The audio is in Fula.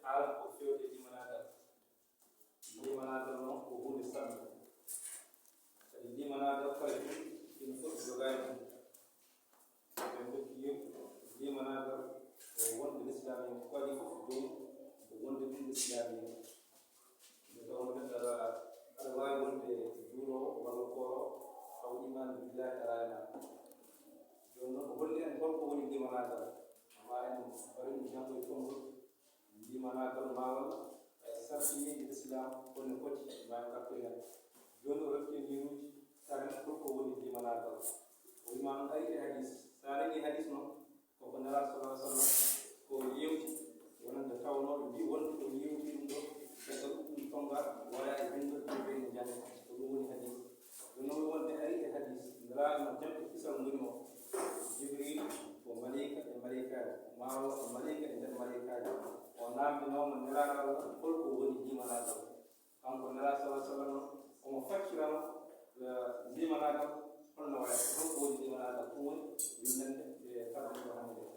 haala ko fewde limanagal. Limanagal noon ko hunde saɗɗo kadi limanagal kala ina fof jogani ɓe dokki yimɓe limanagal ko wonde l'islam en ko waɗi fof dow ko wonde ɗum l'islam en nde tawno neɗɗo aɗa wawi wonde juulowo walla kooro taw iman billahi arana joni noon ko holli en holko woni limanagal ma en bari ɗum jango e konngol limanagal mawal sartiniɗe l'islam holno foti ma en gartoy hen joni o rokki ndiruji taren holko woni limanagal o wima noon ari e hadis sa reeni hadis noon koko nelaɗo sallah sallam ko yewti wonande tawnoɓe mbi wonde ko yewti ɗum ɗo caggal ɗum tonga wona e bindol ɓe jande ko ɗum woni hadis ɗum noon wonde ari e hadis nelaɗo no jamɓe kisal ngoni o jibril ko malika e malikaji mawo ko malika e nder malikaji o namdinoma nelaɗo Allah holko woni limanagal kanko nelaɗo sallah sallam omo fakkirama limanagal holno waye holko woni limanagal ɗum woni winnande e farde Muhammad